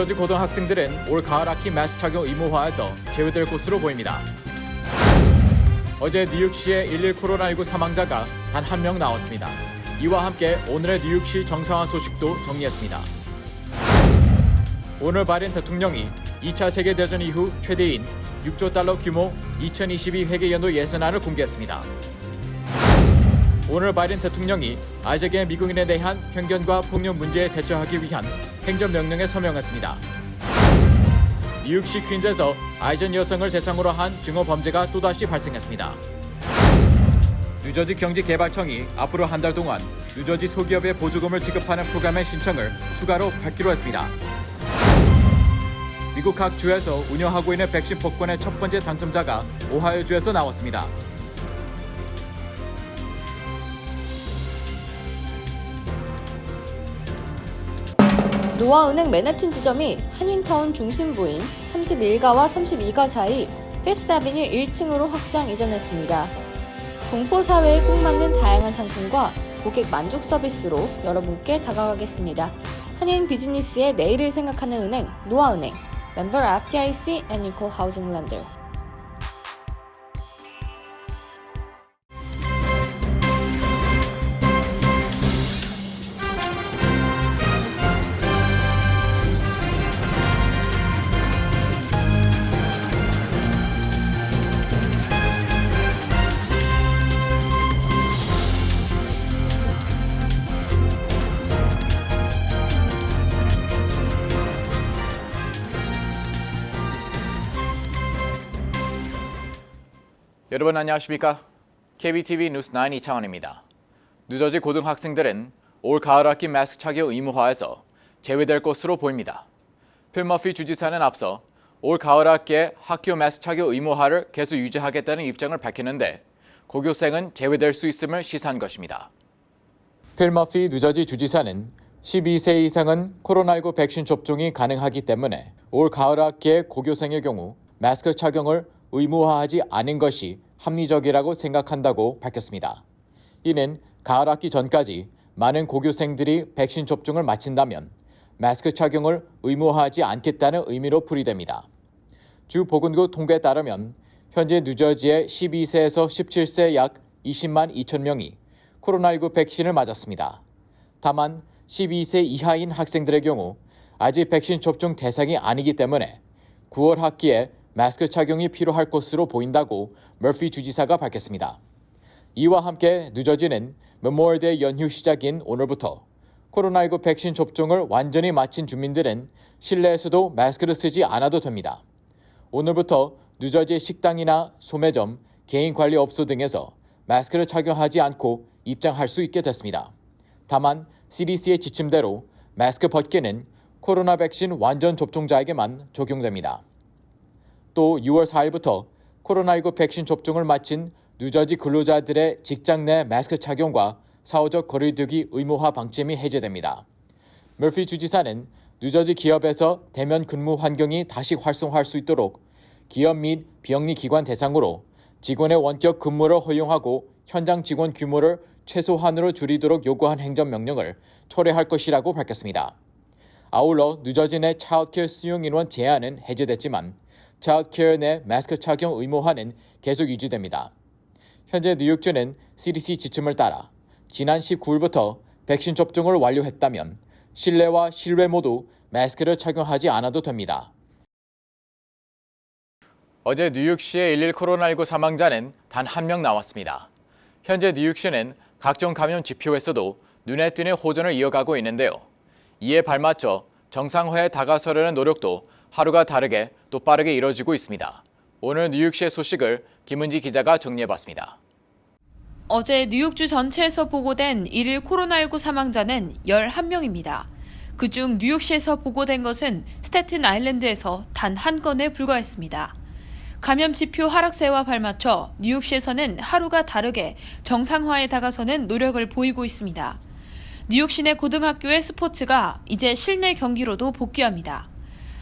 뉴저지 고등학생들은 올 가을 학기 마스크 착용 의무화에서 제외될 것으로 보입니다. 어제 뉴욕시의 11 코로나19 사망자가 단 한 명 나왔습니다. 이와 함께 오늘의 뉴욕시 정상화 소식도 정리했습니다. 오늘 바이든 대통령이 2차 세계대전 이후 최대인 6조 달러 규모 2022 회계연도 예산안을 공개했습니다. 오늘 바이든 대통령이 아직의 미국인에 대한 편견과 폭력 문제에 대처하기 위한 행정명령에 서명했습니다. 뉴욕시 퀸즈에서 아이전 여성을 대상으로 한 증오 범죄가 또다시 발생했습니다. 뉴저지 경제개발청이 앞으로 한 달 동안 뉴저지 소기업에 보조금을 지급하는 프로그램의 신청을 추가로 받기로 했습니다. 미국 각 주에서 운영하고 있는 백신 복권의 첫 번째 당첨자가 오하이오주에서 나왔습니다. 노아은행 맨해튼 지점이 한인타운 중심부인 31가와 32가 사이 피프스 아비뉴 1층으로 확장 이전했습니다. 동포사회에 꼭 맞는 다양한 상품과 고객 만족 서비스로 여러분께 다가가겠습니다. 한인 비즈니스의 내일을 생각하는 은행 노아은행, 멤버 FDIC and Equal Housing Lender. 여러분 안녕하십니까? KBTV 뉴스 9 이창원입니다. 뉴저지 고등학생들은 올 가을 학기 마스크 착용 의무화에서 제외될 것으로 보입니다. 필 머피 주지사는 앞서 올 가을 학기에 학교 마스크 착용 의무화를 계속 유지하겠다는 입장을 밝혔는데 고교생은 제외될 수 있음을 시사한 것입니다. 필 머피 뉴저지 주지사는 12세 이상은 코로나19 백신 접종이 가능하기 때문에 올 가을 학기에 고교생의 경우 마스크 착용을 의무화하지 않은 것이 합리적이라고 생각한다고 밝혔습니다. 이는 가을 학기 전까지 많은 고교생들이 백신 접종을 마친다면 마스크 착용을 의무화하지 않겠다는 의미로 풀이됩니다. 주 보건국 통계에 따르면 현재 뉴저지의 12세에서 17세 약 20만 2천 명이 코로나19 백신을 맞았습니다. 다만 12세 이하인 학생들의 경우 아직 백신 접종 대상이 아니기 때문에 9월 학기에 마스크 착용이 필요할 것으로 보인다고 머피 주지사가 밝혔습니다. 이와 함께 뉴저지는 메모리얼데이 연휴 시작인 오늘부터 코로나19 백신 접종을 완전히 마친 주민들은 실내에서도 마스크를 쓰지 않아도 됩니다. 오늘부터 뉴저지 식당이나 소매점, 개인관리업소 등에서 마스크를 착용하지 않고 입장할 수 있게 됐습니다. 다만 CDC의 지침대로 마스크 벗기는 코로나 백신 완전 접종자에게만 적용됩니다. 또 6월 4일부터 코로나19 백신 접종을 마친 뉴저지 근로자들의 직장 내 마스크 착용과 사후적 거리두기 의무화 방침이 해제됩니다. 머피 주지사는 뉴저지 기업에서 대면 근무 환경이 다시 활성화할 수 있도록 기업 및 비영리 기관 대상으로 직원의 원격 근무를 허용하고 현장 직원 규모를 최소한으로 줄이도록 요구한 행정명령을 철회할 것이라고 밝혔습니다. 아울러 뉴저지 내 차일드케어 수용 인원 제한은 해제됐지만 차일드케어 내 마스크 착용 의무화는 계속 유지됩니다. 현재 뉴욕주는 CDC 지침을 따라 지난 19일부터 백신 접종을 완료했다면 실내와 실외 모두 마스크를 착용하지 않아도 됩니다. 어제 뉴욕시의 11 코로나19 사망자는 단 한 명 나왔습니다. 현재 뉴욕시는 각종 감염 지표에서도 눈에 띄는 호전을 이어가고 있는데요. 이에 발맞춰 정상화에 다가서려는 노력도 하루가 다르게 또 빠르게 이뤄지고 있습니다. 오늘 뉴욕시의 소식을 김은지 기자가 정리해봤습니다. 어제 뉴욕주 전체에서 보고된 1일 코로나19 사망자는 11명입니다. 그중 뉴욕시에서 보고된 것은 스태튼 아일랜드에서 단 한 건에 불과했습니다. 감염 지표 하락세와 발맞춰 뉴욕시에서는 하루가 다르게 정상화에 다가서는 노력을 보이고 있습니다. 뉴욕 시내 고등학교의 스포츠가 이제 실내 경기로도 복귀합니다.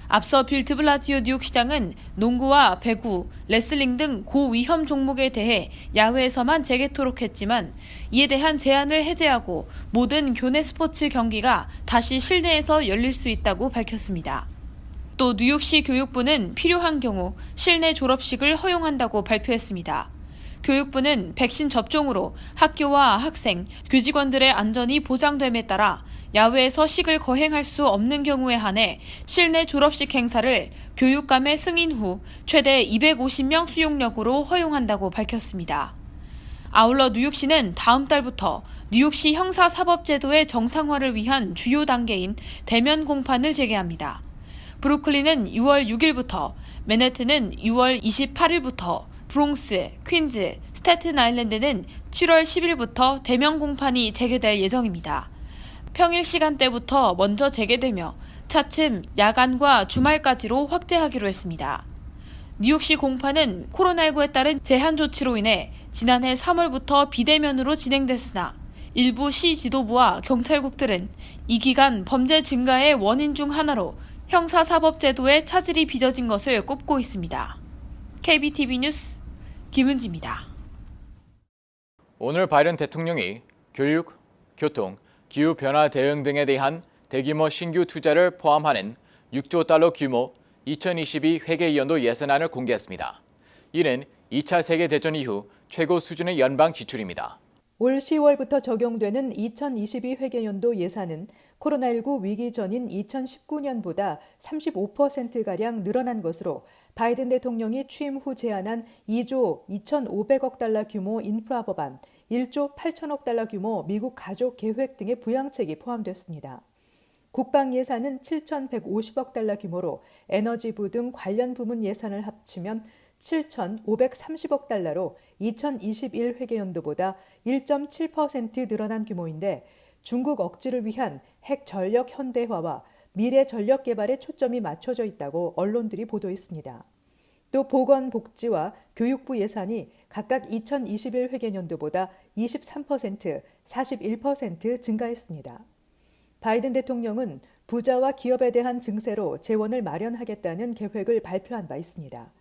앞서 빌 드블라지오 뉴욕시장은 농구와 배구, 레슬링 등 고위험 종목에 대해 야외에서만 재개토록 했지만 이에 대한 제한을 해제하고 모든 교내 스포츠 경기가 다시 실내에서 열릴 수 있다고 밝혔습니다. 또 뉴욕시 교육부는 필요한 경우 실내 졸업식을 허용한다고 발표했습니다. 교육부는 백신 접종으로 학교와 학생, 교직원들의 안전이 보장됨에 따라 야외에서 식을 거행할 수 없는 경우에 한해 실내 졸업식 행사를 교육감의 승인 후 최대 250명 수용력으로 허용한다고 밝혔습니다. 아울러 뉴욕시는 다음 달부터 뉴욕시 형사사법제도의 정상화를 위한 주요 단계인 대면 공판을 재개합니다. 브루클린은 6월 6일부터, 맨해튼은 6월 28일부터, 브롱스, 퀸즈, 스태튼 아일랜드는 7월 10일부터 대면 공판이 재개될 예정입니다. 평일 시간대부터 먼저 재개되며 차츰 야간과 주말까지로 확대하기로 했습니다. 뉴욕시 공판은 코로나19에 따른 제한 조치로 인해 지난해 3월부터 비대면으로 진행됐으나 일부 시 지도부와 경찰국들은 이 기간 범죄 증가의 원인 중 하나로 형사사법제도에 차질이 빚어진 것을 꼽고 있습니다. KBTV 뉴스 김은지입니다. 오늘 바이든 대통령이 교육, 교통, 기후변화 대응 등에 대한 대규모 신규 투자를 포함하는 6조 달러 규모 2022 회계연도 예산안을 공개했습니다. 이는 2차 세계대전 이후 최고 수준의 연방 지출입니다. 올 10월부터 적용되는 2022 회계연도 예산은 코로나19 위기 전인 2019년보다 35%가량 늘어난 것으로 바이든 대통령이 취임 후 제안한 2조 2,500억 달러 규모 인프라 법안, 1조 8천억 달러 규모 미국 가족 계획 등의 부양책이 포함됐습니다. 국방 예산은 7,150억 달러 규모로 에너지부 등 관련 부문 예산을 합치면 7,530억 달러로 2021 회계연도보다 1.7% 늘어난 규모인데 중국 억지를 위한 핵 전력 현대화와 미래 전력 개발에 초점이 맞춰져 있다고 언론들이 보도했습니다. 또 보건복지와 교육부 예산이 각각 2021 회계연도보다 23%, 41% 증가했습니다. 바이든 대통령은 부자와 기업에 대한 증세로 재원을 마련하겠다는 계획을 발표한 바 있습니다.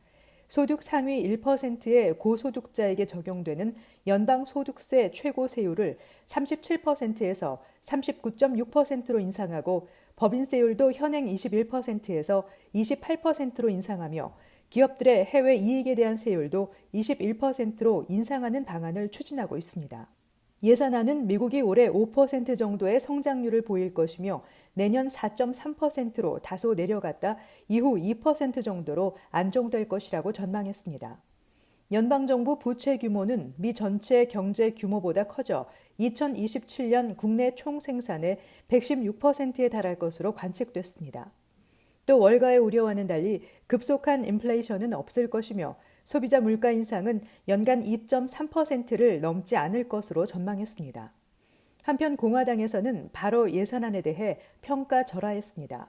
소득 상위 1%의 고소득자에게 적용되는 연방소득세 최고 세율을 37%에서 39.6%로 인상하고 법인세율도 현행 21%에서 28%로 인상하며 기업들의 해외 이익에 대한 세율도 21%로 인상하는 방안을 추진하고 있습니다. 예산안은 미국이 올해 5% 정도의 성장률을 보일 것이며 내년 4.3%로 다소 내려갔다 이후 2% 정도로 안정될 것이라고 전망했습니다. 연방정부 부채 규모는 미 전체 경제 규모보다 커져 2027년 국내 총생산의 116%에 달할 것으로 관측됐습니다. 또 월가의 우려와는 달리 급속한 인플레이션은 없을 것이며 소비자 물가 인상은 연간 2.3%를 넘지 않을 것으로 전망했습니다. 한편 공화당에서는 바로 예산안에 대해 평가절하했습니다.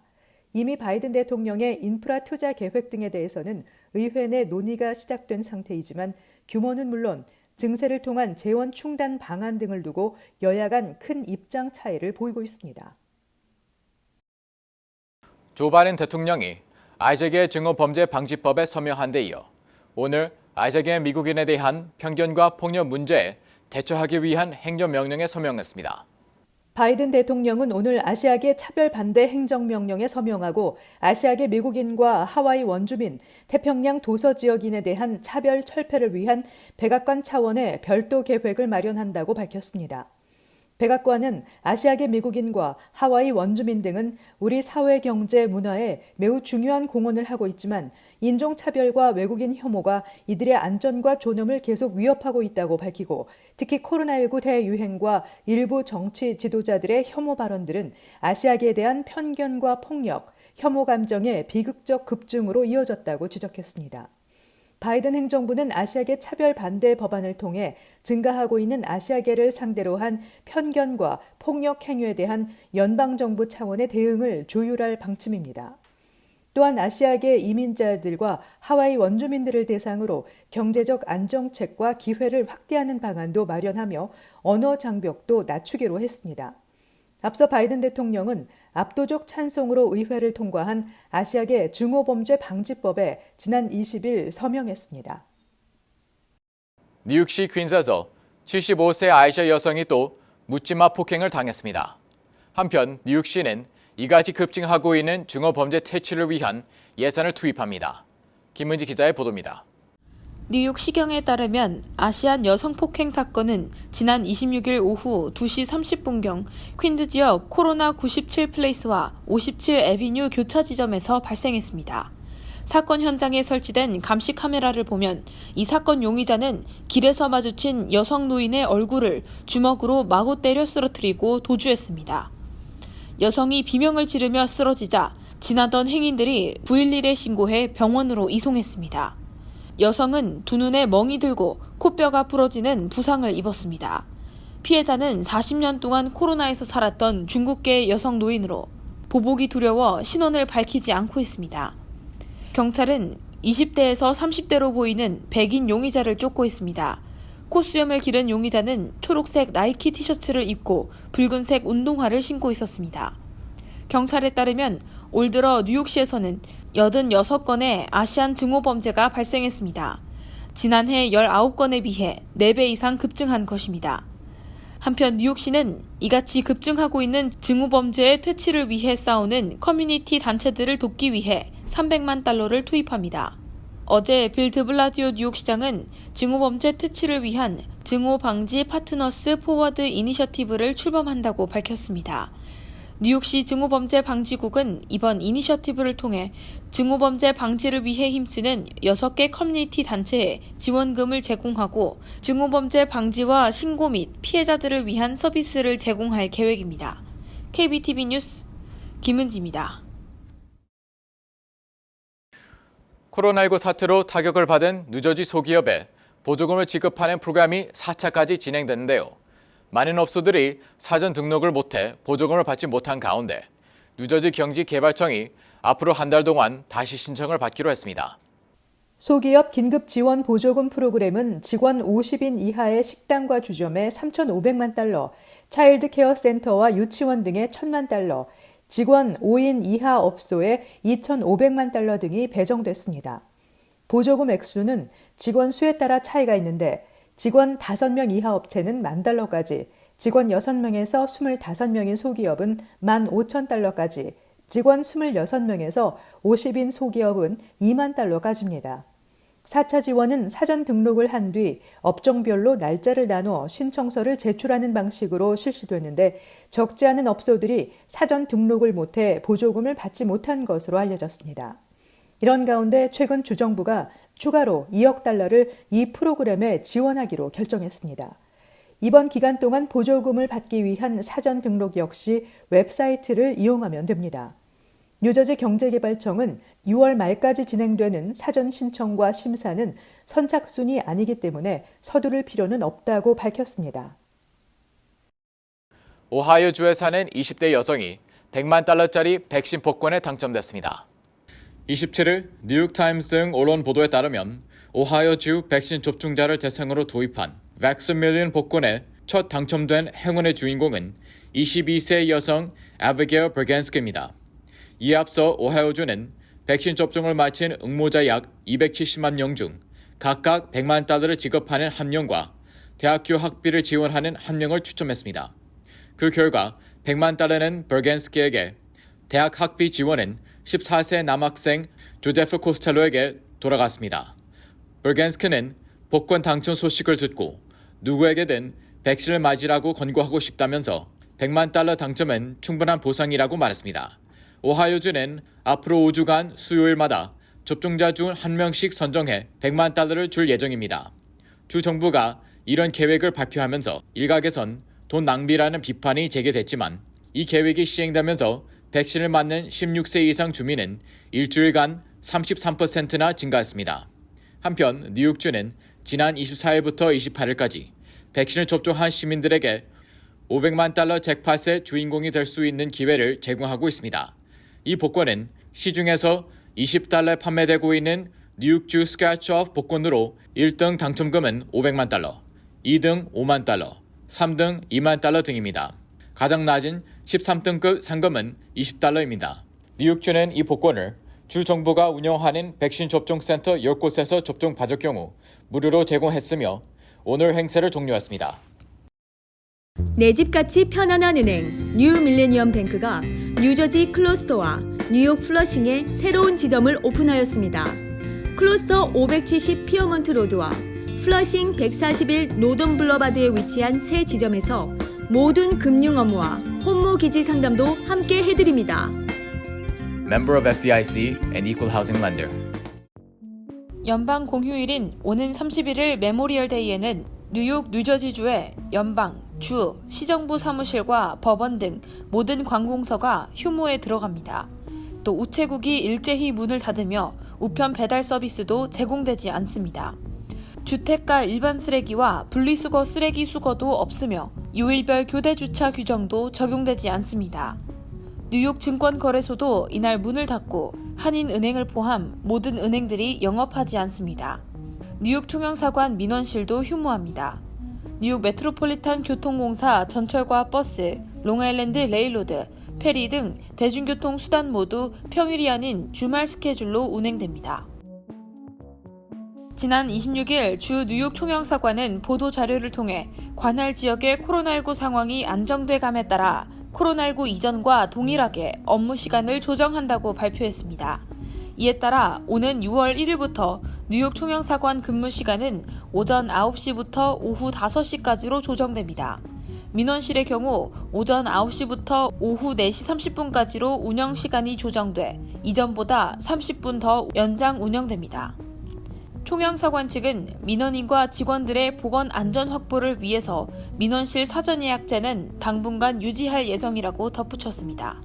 이미 바이든 대통령의 인프라 투자 계획 등에 대해서는 의회 내 논의가 시작된 상태이지만 규모는 물론 증세를 통한 재원 충단 방안 등을 두고 여야 간 큰 입장 차이를 보이고 있습니다. 조 바이든 대통령이 아이작의 증오범죄 방지법에 서명한 데 이어 오늘 아이작의 미국인에 대한 편견과 폭력 문제에 대처하기 위한 행정명령에 서명했습니다. 바이든 대통령은 오늘 아시아계 차별 반대 행정명령에 서명하고 아시아계 미국인과 하와이 원주민, 태평양 도서 지역인에 대한 차별 철폐를 위한 백악관 차원의 별도 계획을 마련한다고 밝혔습니다. 백악관은 아시아계 미국인과 하와이 원주민 등은 우리 사회, 경제, 문화에 매우 중요한 공헌을 하고 있지만 인종차별과 외국인 혐오가 이들의 안전과 존엄을 계속 위협하고 있다고 밝히고 특히 코로나19 대유행과 일부 정치 지도자들의 혐오 발언들은 아시아계에 대한 편견과 폭력, 혐오 감정의 비극적 급증으로 이어졌다고 지적했습니다. 바이든 행정부는 아시아계 차별 반대 법안을 통해 증가하고 있는 아시아계를 상대로 한 편견과 폭력 행위에 대한 연방정부 차원의 대응을 조율할 방침입니다. 또한 아시아계 이민자들과 하와이 원주민들을 대상으로 경제적 안정책과 기회를 확대하는 방안도 마련하며 언어 장벽도 낮추기로 했습니다. 앞서 바이든 대통령은 압도적 찬성으로 의회를 통과한 아시아계 증오범죄 방지법에 지난 20일 서명했습니다. 뉴욕시 퀸즈에서 75세 아이샤 여성이 또 묻지마 폭행을 당했습니다. 한편 뉴욕시는 이같이 급증하고 있는 증오범죄 퇴치를 위한 예산을 투입합니다. 김은지 기자의 보도입니다. 뉴욕 시경에 따르면 아시안 여성 폭행 사건은 지난 26일 오후 2시 30분경 퀸즈 지역 코로나 97 플레이스와 57 애비뉴 교차 지점에서 발생했습니다. 사건 현장에 설치된 감시 카메라를 보면 이 사건 용의자는 길에서 마주친 여성 노인의 얼굴을 주먹으로 마구 때려 쓰러뜨리고 도주했습니다. 여성이 비명을 지르며 쓰러지자 지나던 행인들이 911에 신고해 병원으로 이송했습니다. 여성은 두 눈에 멍이 들고 코뼈가 부러지는 부상을 입었습니다. 피해자는 40년 동안 코로나에서 살았던 중국계 여성 노인으로 보복이 두려워 신원을 밝히지 않고 있습니다. 경찰은 20대에서 30대로 보이는 백인 용의자를 쫓고 있습니다. 콧수염을 기른 용의자는 초록색 나이키 티셔츠를 입고 붉은색 운동화를 신고 있었습니다. 경찰에 따르면 올 들어 뉴욕시에서는 86건의 아시안 증오범죄가 발생했습니다. 지난해 19건에 비해 4배 이상 급증한 것입니다. 한편 뉴욕시는 이같이 급증하고 있는 증오범죄의 퇴치를 위해 싸우는 커뮤니티 단체들을 돕기 위해 $300만 투입합니다. 어제 빌 드블라지오 뉴욕시장은 증오범죄 퇴치를 위한 증오방지 파트너스 포워드 이니셔티브를 출범한다고 밝혔습니다. 뉴욕시 증오범죄 방지국은 이번 이니셔티브를 통해 증오범죄 방지를 위해 힘쓰는 6개 커뮤니티 단체에 지원금을 제공하고 증오범죄 방지와 신고 및 피해자들을 위한 서비스를 제공할 계획입니다. KBTV 뉴스 김은지입니다. 코로나19 사태로 타격을 받은 뉴저지 소기업에 보조금을 지급하는 프로그램이 4차까지 진행됐는데요. 많은 업소들이 사전 등록을 못해 보조금을 받지 못한 가운데 뉴저지 경기개발청이 앞으로 한 달 동안 다시 신청을 받기로 했습니다. 소기업 긴급 지원 보조금 프로그램은 직원 50인 이하의 식당과 주점에 $3,500만, 차일드 케어 센터와 유치원 등에 $1,000만, 직원 5인 이하 업소에 $2,500만 등이 배정됐습니다. 보조금 액수는 직원 수에 따라 차이가 있는데 직원 5명 이하 업체는 $10,000까지, 직원 6명에서 25명인 소기업은 $15,000까지, 직원 26명에서 50인 소기업은 $20,000까지입니다. 4차 지원은 사전 등록을 한 뒤 업종별로 날짜를 나눠 신청서를 제출하는 방식으로 실시됐는데 적지 않은 업소들이 사전 등록을 못해 보조금을 받지 못한 것으로 알려졌습니다. 이런 가운데 최근 주정부가 추가로 $2억 이 프로그램에 지원하기로 결정했습니다. 이번 기간 동안 보조금을 받기 위한 사전 등록 역시 웹사이트를 이용하면 됩니다. 뉴저지 경제개발청은 6월 말까지 진행되는 사전 신청과 심사는 선착순이 아니기 때문에 서두를 필요는 없다고 밝혔습니다. 오하이오주에 사는 20대 여성이 $100만 백신 복권에 당첨됐습니다. 27일 뉴욕타임스 등 언론 보도에 따르면 오하이오주 백신 접종자를 대상으로 도입한 웩스 밀리언 복권에 첫 당첨된 행운의 주인공은 22세 여성 아비게일 버겐스키입니다. 이에 앞서 오하이오주는 백신 접종을 마친 응모자 약 270만 명 중 각각 $100만 지급하는 한 명과 대학교 학비를 지원하는 한 명을 추첨했습니다. 그 결과 $100만 버겐스키에게, 대학 학비 지원은 14세 남학생 조제프 코스텔로에게 돌아갔습니다. 버겐스키는 복권 당첨 소식을 듣고 누구에게든 백신을 맞으라고 권고하고 싶다면서 $100만 당첨은 충분한 보상이라고 말했습니다. 오하이오주는 앞으로 5주간 수요일마다 접종자 중 한 명씩 선정해 $100만 줄 예정입니다. 주 정부가 이런 계획을 발표하면서 일각에선 돈 낭비라는 비판이 제기됐지만 이 계획이 시행되면서 백신을 맞는 16세 이상 주민은 일주일간 33%나 증가했습니다. 한편 뉴욕주는 지난 24일부터 28일까지 백신을 접종한 시민들에게 $500만 잭팟의 주인공이 될 수 있는 기회를 제공하고 있습니다. 이 복권은 시중에서 $20에 판매되고 있는 뉴욕주 스크래치 오프 복권으로 1등 당첨금은 $500만, 2등 $5만, 3등 $2만 등입니다. 가장 낮은 13등급 상금은 $20입니다. 뉴욕주는 이 복권을 주 정부가 운영하는 백신 접종센터 10곳에서 접종받을 경우 무료로 제공했으며 오늘 행사를 종료했습니다. 내 집같이 편안한 은행 뉴 밀레니엄 뱅크가 뉴저지 클로스터와 뉴욕 플러싱에 새로운 지점을 오픈하였습니다. 클로스터 570 피어먼트 로드와 플러싱 141 노던 블러바드에 위치한 새 지점에서 모든 금융 업무와 혼무 기지 상담도 함께 해드립니다. Member of FDIC and Equal Housing Lender. 연방 공휴일인 오는 31일 메모리얼 데이에는 뉴욕, 뉴저지주의 연방, 주, 시정부 사무실과 법원 등 모든 관공서가 휴무에 들어갑니다. 또 우체국이 일제히 문을 닫으며 우편 배달 서비스도 제공되지 않습니다. 주택가 일반 쓰레기와 분리수거 쓰레기 수거도 없으며 요일별 교대 주차 규정도 적용되지 않습니다. 뉴욕 증권거래소도 이날 문을 닫고 한인은행을 포함 모든 은행들이 영업하지 않습니다. 뉴욕 총영사관 민원실도 휴무합니다. 뉴욕 메트로폴리탄 교통공사 전철과 버스, 롱아일랜드 레일로드, 페리 등 대중교통 수단 모두 평일이 아닌 주말 스케줄로 운행됩니다. 지난 26일 주 뉴욕 총영사관은 보도 자료를 통해 관할 지역의 코로나19 상황이 안정돼 감에 따라 코로나19 이전과 동일하게 업무 시간을 조정한다고 발표했습니다. 이에 따라 오는 6월 1일부터 뉴욕 총영사관 근무 시간은 오전 9시부터 오후 5시까지로 조정됩니다. 민원실의 경우 오전 9시부터 오후 4시 30분까지로 운영 시간이 조정돼 이전보다 30분 더 연장 운영됩니다. 총영사관 측은 민원인과 직원들의 보건 안전 확보를 위해서 민원실 사전 예약제는 당분간 유지할 예정이라고 덧붙였습니다.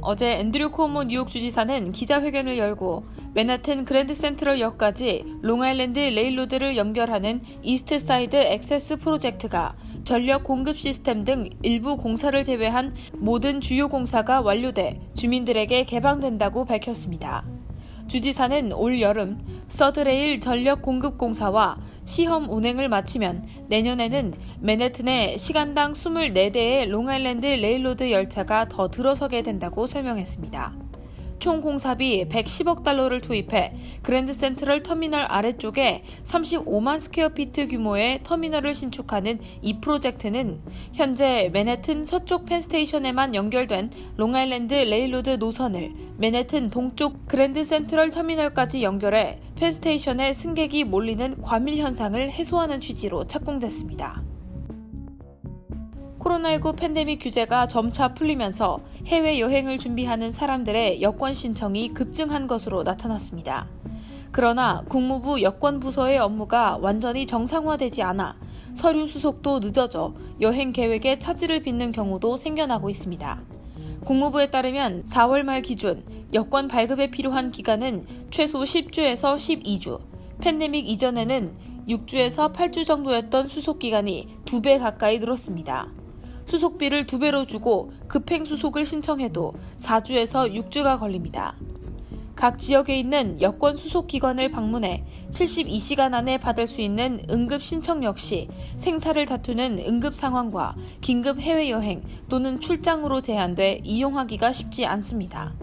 어제 앤드류 쿠오모 뉴욕 주지사는 기자회견을 열고 맨하튼 그랜드 센트럴역까지 롱아일랜드 레일로드를 연결하는 이스트사이드 액세스 프로젝트가 전력 공급 시스템 등 일부 공사를 제외한 모든 주요 공사가 완료돼 주민들에게 개방된다고 밝혔습니다. 주지사는 올 여름 서드레일 전력 공급 공사와 시험 운행을 마치면 내년에는 맨해튼에 시간당 24대의 롱아일랜드 레일로드 열차가 더 들어서게 된다고 설명했습니다. 총 공사비 110억 달러를 투입해 그랜드 센트럴 터미널 아래쪽에 35만 스퀘어피트 규모의 터미널을 신축하는 이 프로젝트는 현재 맨해튼 서쪽 펜스테이션에만 연결된 롱아일랜드 레일로드 노선을 맨해튼 동쪽 그랜드 센트럴 터미널까지 연결해 펜스테이션에 승객이 몰리는 과밀 현상을 해소하는 취지로 착공됐습니다. 코로나19 팬데믹 규제가 점차 풀리면서 해외여행을 준비하는 사람들의 여권 신청이 급증한 것으로 나타났습니다. 그러나 국무부 여권부서의 업무가 완전히 정상화되지 않아 서류 수속도 늦어져 여행 계획에 차질을 빚는 경우도 생겨나고 있습니다. 국무부에 따르면 4월 말 기준 여권 발급에 필요한 기간은 최소 10주에서 12주, 팬데믹 이전에는 6주에서 8주 정도였던 수속기간이 2배 가까이 늘었습니다. 수속비를 2배로 주고 급행 수속을 신청해도 4주에서 6주가 걸립니다. 각 지역에 있는 여권 수속기관을 방문해 72시간 안에 받을 수 있는 응급 신청 역시 생사를 다투는 응급 상황과 긴급 해외여행 또는 출장으로 제한돼 이용하기가 쉽지 않습니다.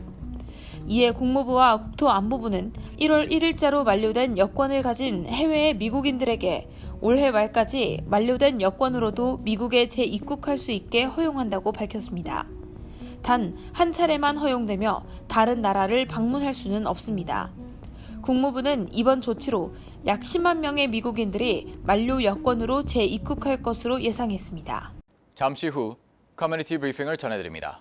이에 국무부와 국토안보부는 1월 1일자로 만료된 여권을 가진 해외의 미국인들에게 올해 말까지 만료된 여권으로도 미국에 재입국할 수 있게 허용한다고 밝혔습니다. 단 한 차례만 허용되며 다른 나라를 방문할 수는 없습니다. 국무부는 이번 조치로 약 10만 명의 미국인들이 만료 여권으로 재입국할 것으로 예상했습니다. 잠시 후 커뮤니티 브리핑을 전해드립니다.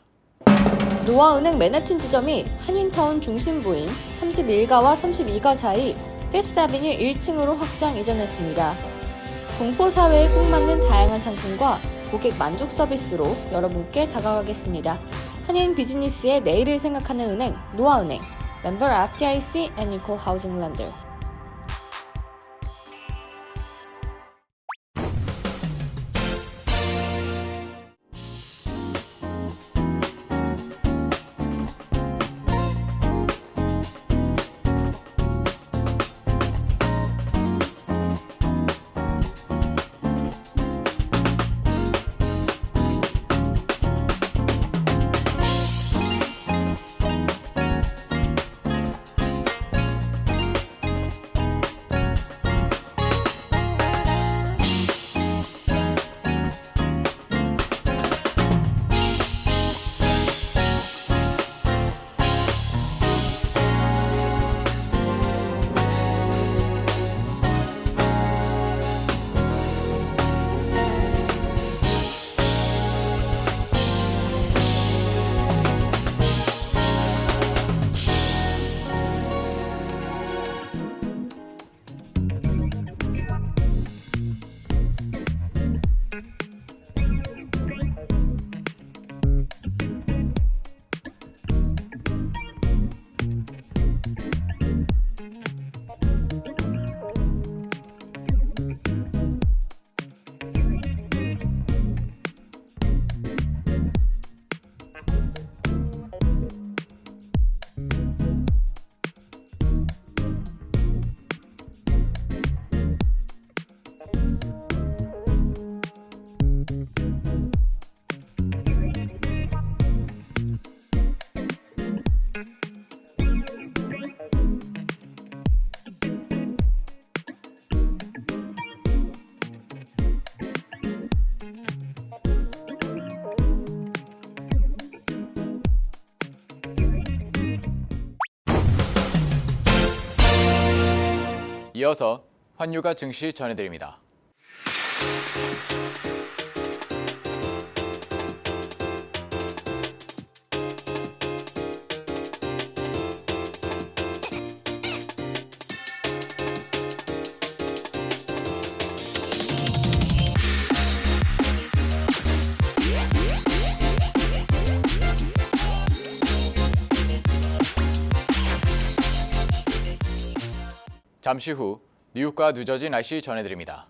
노아은행 맨해튼 지점이 한인타운 중심부인 31가와 32가 사이 피프스 아비뉴 1층으로 확장 이전했습니다. 동포 사회에 꼭 맞는 다양한 상품과 고객 만족 서비스로 여러분께 다가가겠습니다. 한인 비즈니스의 내일을 생각하는 은행 노아은행, Member FDIC and Equal Housing Lender. 이어서 환율과 증시 전해드립니다. 잠시 후 뉴욕과 뉴저지 날씨 전해드립니다.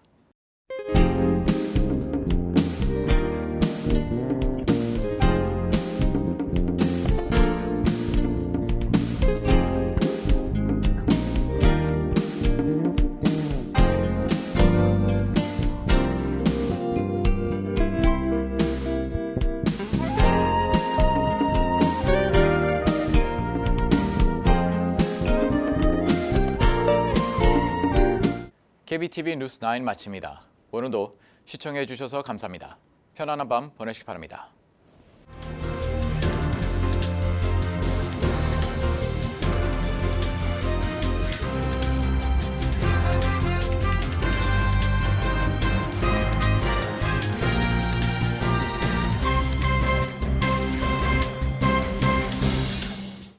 KBTV 뉴스 9 마칩니다. 오늘도 시청해 주셔서 감사합니다. 편안한 밤 보내시기 바랍니다.